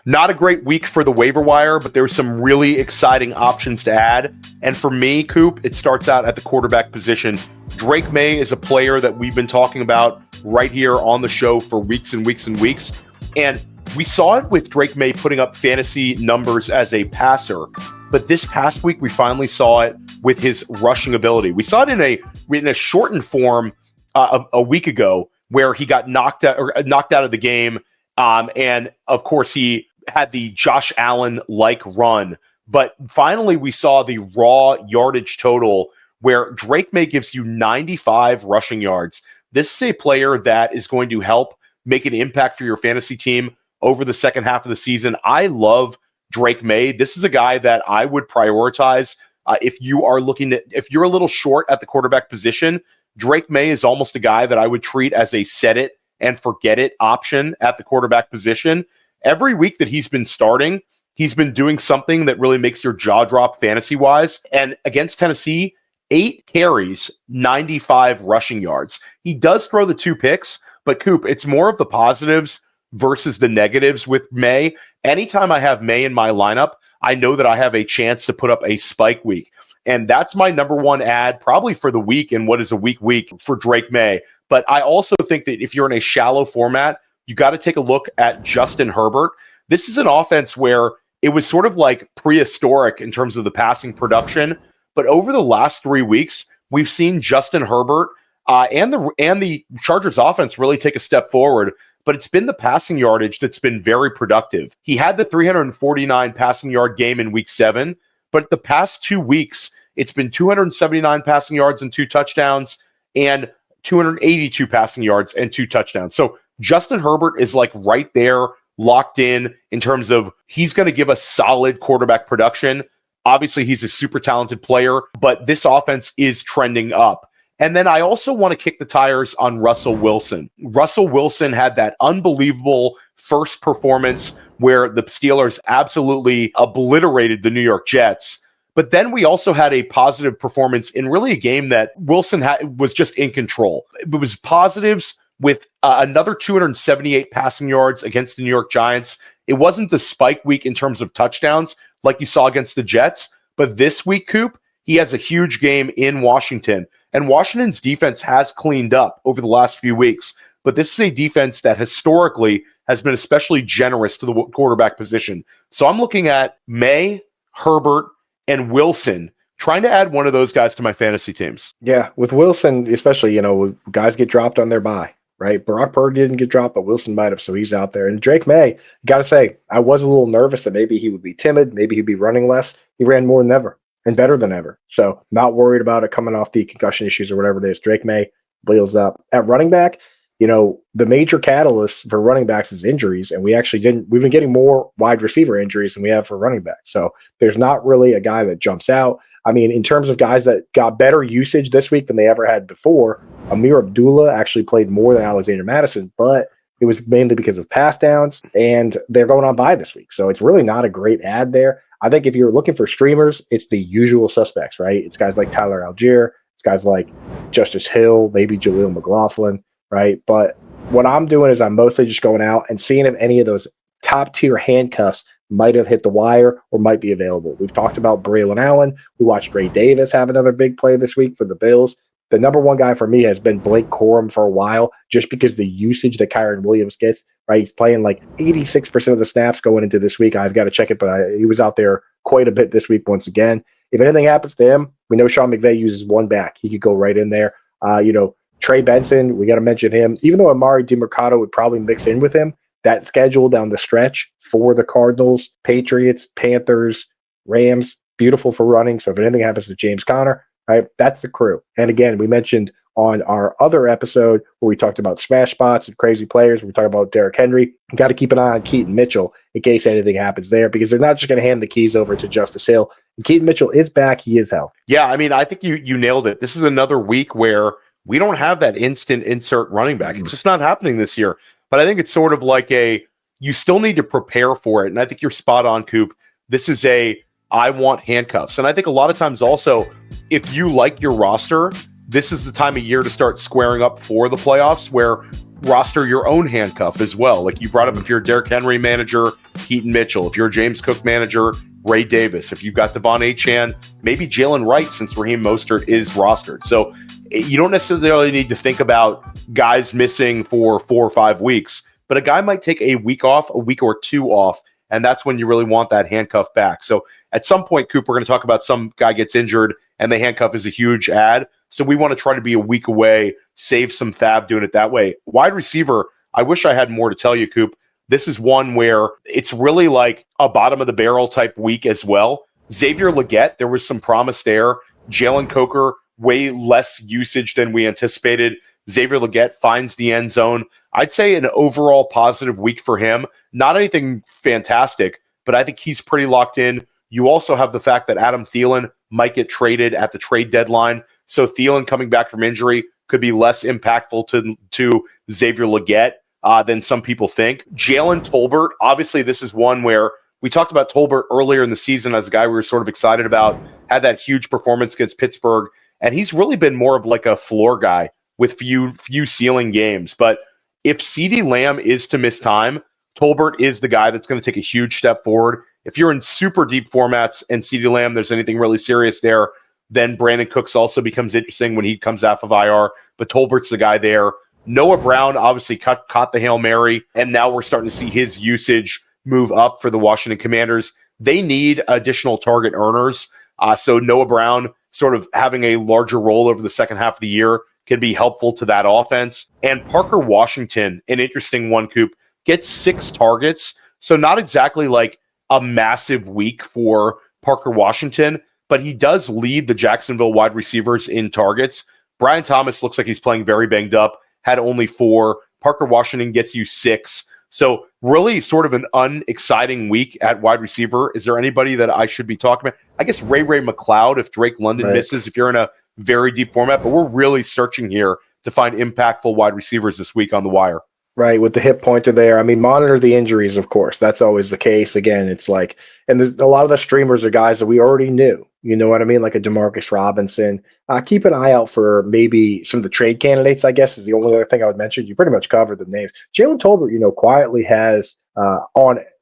Not a great week for the waiver wire, but there's some really exciting options to add. And for me, Coop, it starts out at the quarterback position. Drake May is a player that we've been talking about right here on the show for weeks and weeks and weeks. And we saw it with Drake May putting up fantasy numbers as a passer. But this past week, we finally saw it with his rushing ability. We saw it in a shortened form a week ago where he got knocked out of the game. And of course, he had the Josh Allen-like run. But finally, we saw the raw yardage total where Drake May gives you 95 rushing yards. This is a player that is going to help make an impact for your fantasy team over the second half of the season. I love Drake May. This is a guy that I would prioritize if you're a little short at the quarterback position. Drake May is almost a guy that I would treat as a set it and forget it option at the quarterback position. Every week that he's been starting, he's been doing something that really makes your jaw drop fantasy-wise. And against Tennessee, 8 carries, 95 rushing yards. He does throw the 2 picks, but Coop, it's more of the positives versus the negatives with May. Anytime I have May in my lineup, I know that I have a chance to put up a spike week. And that's my number one ad probably for the week in what is a week for Drake May. But I also think that if you're in a shallow format, you got to take a look at Justin Herbert. This is an offense where it was sort of like prehistoric in terms of the passing production. But over the last 3 weeks, we've seen Justin Herbert and the Chargers offense really take a step forward. But it's been the passing yardage that's been very productive. He had the 349 passing yard game in week 7. But the past 2 weeks, it's been 279 passing yards and 2 touchdowns and 282 passing yards and 2 touchdowns. So Justin Herbert is like right there, locked in terms of he's going to give us solid quarterback production. Obviously, he's a super talented player, but this offense is trending up. And then I also want to kick the tires on Russell Wilson. Russell Wilson had that unbelievable first performance where the Steelers absolutely obliterated the New York Jets. But then we also had a positive performance in really a game that Wilson was just in control. It was positives with another 278 passing yards against the New York Giants. It wasn't the spike week in terms of touchdowns like you saw against the Jets. But this week, Coop, he has a huge game in Washington. And Washington's defense has cleaned up over the last few weeks. But this is a defense that historically has been especially generous to the quarterback position. So I'm looking at May, Herbert, and Wilson, trying to add one of those guys to my fantasy teams. Yeah, with Wilson, especially, guys get dropped on their bye, right? Brock Purdy didn't get dropped, but Wilson might have, so he's out there. And Drake May, got to say, I was a little nervous that maybe he would be timid, maybe he'd be running less. He ran more than ever and better than ever. So not worried about it coming off the concussion issues or whatever it is. Drake May wheels up. At running back, the major catalyst for running backs is injuries, and we've been getting more wide receiver injuries than we have for running backs. So there's not really a guy that jumps out. I mean, in terms of guys that got better usage this week than they ever had before, Amir Abdullah actually played more than Alexander Madison, but it was mainly because of pass downs, and they're going on bye this week. So it's really not a great ad there. I think if you're looking for streamers, it's the usual suspects, right? It's guys like Tyler Algier, it's guys like Justice Hill, maybe Jaleel McLaughlin, right? But what I'm doing is I'm mostly just going out and seeing if any of those top tier handcuffs might have hit the wire or might be available. We've talked about Braylon Allen. We watched Ray Davis have another big play this week for the Bills. The number one guy for me has been Blake Corum for a while, just because the usage that Kyron Williams gets, right? He's playing like 86% of the snaps going into this week. I've got to check it, but he was out there quite a bit this week once again. If anything happens to him, we know Sean McVay uses one back. He could go right in there. Trey Benson, we got to mention him. Even though Amari DiMercato would probably mix in with him, that schedule down the stretch for the Cardinals, Patriots, Panthers, Rams, beautiful for running. So if anything happens to James Conner, right, that's the crew. And again, we mentioned on our other episode where we talked about smash spots and crazy players, we talked about Derrick Henry. You got to keep an eye on Keaton Mitchell in case anything happens there, because they're not just going to hand the keys over to Justice Hill. And Keaton Mitchell is back. He is healthy. Yeah, I mean, I think you nailed it. This is another week where we don't have that instant insert running back. It's just not happening this year. But I think it's sort of like you still need to prepare for it. And I think you're spot on, Coop. This is I want handcuffs. And I think a lot of times also, if you like your roster, this is the time of year to start squaring up for the playoffs, where roster your own handcuff as well. Like you brought up, if you're a Derrick Henry manager, Keaton Mitchell. If you're a James Cook manager, Ray Davis. If you've got Devon Achane, maybe Jalen Wright, since Raheem Mostert is rostered. So you don't necessarily need to think about guys missing for 4 or 5 weeks, but a guy might take a week off, a week or two off, and that's when you really want that handcuff back. So at some point, Coop, we're going to talk about some guy gets injured and the handcuff is a huge ad. So we want to try to be a week away, save some fab doing it that way. Wide receiver, I wish I had more to tell you, Coop. This is one where it's really like a bottom of the barrel type week as well. Xavier Legette, there was some promise there. Jalen Coker, way less usage than we anticipated. Xavier Legette finds the end zone. I'd say an overall positive week for him. Not anything fantastic, but I think he's pretty locked in. You also have the fact that Adam Thielen might get traded at the trade deadline. So Thielen coming back from injury could be less impactful to Xavier Legette than some people think. Jalen Tolbert, obviously this is one where we talked about Tolbert earlier in the season as a guy we were sort of excited about, had that huge performance against Pittsburgh, and he's really been more of like a floor guy with few ceiling games. But if CeeDee Lamb is to miss time, Tolbert is the guy that's going to take a huge step forward. If you're in super deep formats and CeeDee Lamb, there's anything really serious there, then Brandon Cooks also becomes interesting when he comes off of IR. But Tolbert's the guy there. Noah Brown obviously caught the Hail Mary, and now we're starting to see his usage move up for the Washington Commanders. They need additional target earners. So Noah Brown sort of having a larger role over the second half of the year can be helpful to that offense. And Parker Washington, an interesting one, Coop, gets 6 targets. So not exactly like a massive week for Parker Washington, but he does lead the Jacksonville wide receivers in targets. Brian Thomas looks like he's playing very banged up, had only 4. Parker Washington gets you 6. So really sort of an unexciting week at wide receiver. Is there anybody that I should be talking about? I guess Ray McLeod if Drake London misses, if you're in a very deep format, but we're really searching here to find impactful wide receivers this week on the wire. Right, with the hip pointer there. I mean, monitor the injuries, of course. That's always the case. Again, it's like, and a lot of the streamers are guys that we already knew. You know what I mean? Like a Demarcus Robinson. Keep an eye out for maybe some of the trade candidates, I guess, is the only other thing I would mention. You pretty much covered the names. Jalen Tolbert, quietly has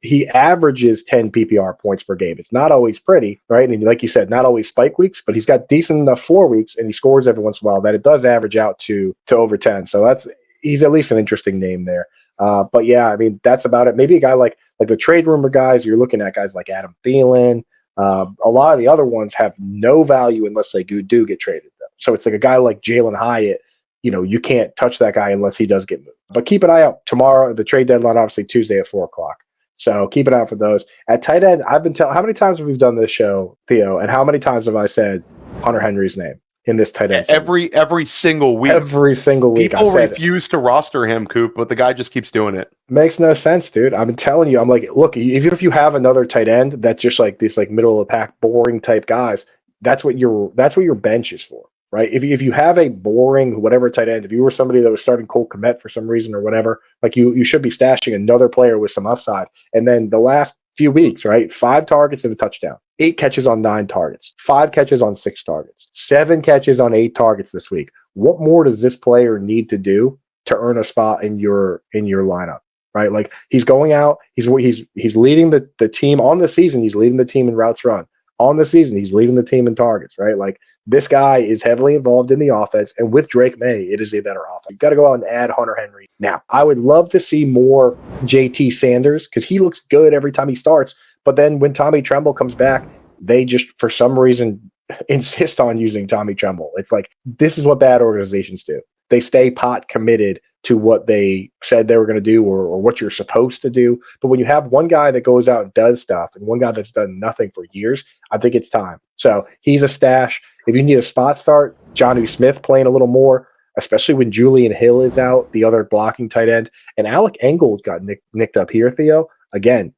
he averages 10 PPR points per game. It's not always pretty, right? And like you said, not always spike weeks, but he's got decent enough floor weeks, and he scores every once in a while that it does average out to over 10. So he's at least an interesting name there. But yeah, I mean, that's about it. Maybe a guy like the trade rumor guys, you're looking at guys like Adam Thielen. A lot of the other ones have no value unless they do get traded, though. So it's like a guy like Jalen Hyatt, you can't touch that guy unless he does get moved. But keep an eye out tomorrow, the trade deadline, obviously Tuesday at 4:00. So keep an eye out for those. At tight end, I've been telling, how many times have we done this show, Theo, and how many times have I said Hunter Henry's name in this tight end? Every single week. Every single week. People refuse to roster him, Coop, but the guy just keeps doing it. Makes no sense, dude. I'm telling you, I'm like, look, even if you have another tight end that's just like these like middle of the pack, boring type guys, that's what your bench is for, right? If you have a boring whatever tight end, if you were somebody that was starting Cole Kmet for some reason or whatever, like you should be stashing another player with some upside. And then the last few weeks, right? 5 targets and a touchdown, 8 catches on 9 targets, 5 catches on 6 targets, 7 catches on 8 targets this week. What more does this player need to do to earn a spot in your lineup, right? Like he's going out, he's leading the team on the season. He's leading the team in routes run on the season. He's leading the team in targets, right? Like this guy is heavily involved in the offense, and with Drake May, it is a better offense. You've got to go out and add Hunter Henry. Now, I would love to see more JT Sanders because he looks good every time he starts. But then when Tommy Tremble comes back, they just, for some reason, insist on using Tommy Tremble. It's like, this is what bad organizations do. They stay pot committed to what they said they were going to do or what you're supposed to do. But when you have one guy that goes out and does stuff and one guy that's done nothing for years, I think it's time. So he's a stash. If you need a spot start, Jonnu Smith playing a little more, especially when Julian Hill is out, the other blocking tight end. And Alec Ingold got nicked up here, Theo. Again,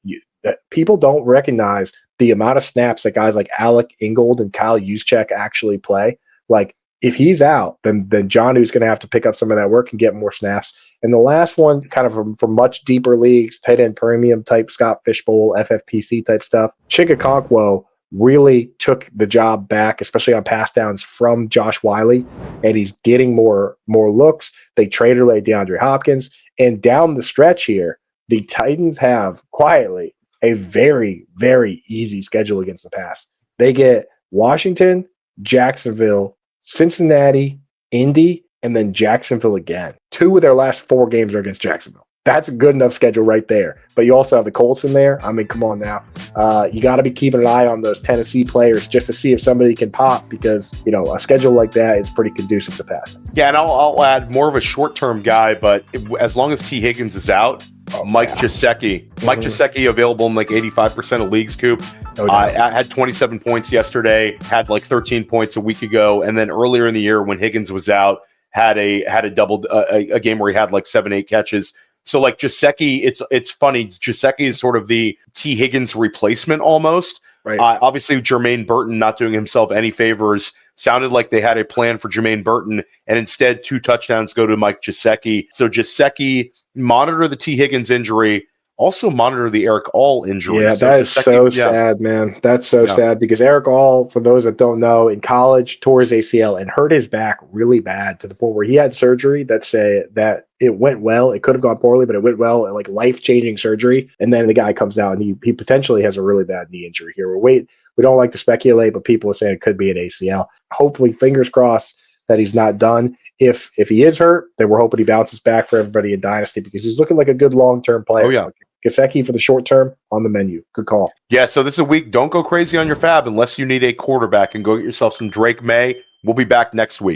people don't recognize the amount of snaps that guys like Alec Ingold and Kyle Juszczyk actually play. Like, if he's out, then Jonnu's going to have to pick up some of that work and get more snaps. And the last one, kind of from much deeper leagues, tight end premium type, Scott Fishbowl, FFPC type stuff, Chig Okonkwo really took the job back, especially on pass downs, from Josh Wiley, and he's getting more looks. They traded away DeAndre Hopkins, and down the stretch here, the Titans have quietly a very, very easy schedule against the pass. They get Washington, Jacksonville, Cincinnati, Indy, and then Jacksonville again. 2 of their last 4 games are against Jacksonville. That's a good enough schedule right there. But you also have the Colts in there. I mean, come on now. You got to be keeping an eye on those Tennessee players just to see if somebody can pop, because, you know, a schedule like that is pretty conducive to passing. Yeah, and I'll add more of a short-term guy, but as long as T. Higgins is out, Mike Gesicki. Mike Gesicki available in like 85% of leagues, Coop. Had 27 points yesterday, had like 13 points a week ago, and then earlier in the year when Higgins was out, had a double a game where he had like 7-8 catches. So like Gesicki, it's funny. Gesicki is sort of the T. Higgins replacement almost. Right. Obviously, Jermaine Burton not doing himself any favors. Sounded like they had a plan for Jermaine Burton, and instead 2 touchdowns go to Mike Gesicki. So Gesicki, monitor the T. Higgins injury. Also monitor the Eric All injury. Yeah, that is so sad, man. That's so sad, because Eric All, for those that don't know, in college tore his ACL and hurt his back really bad, to the point where he had surgery that it went well. It could have gone poorly, but it went well, like life-changing surgery. And then the guy comes out and he potentially has a really bad knee injury here. We don't like to speculate, but people are saying it could be an ACL. Hopefully, fingers crossed that he's not done. If he is hurt, then we're hoping he bounces back for everybody in Dynasty, because he's looking like a good long-term player. Oh, yeah. Gesicki for the short term on the menu. Good call. Yeah, so this is a week. Don't go crazy on your fab unless you need a quarterback, and go get yourself some Drake May. We'll be back next week.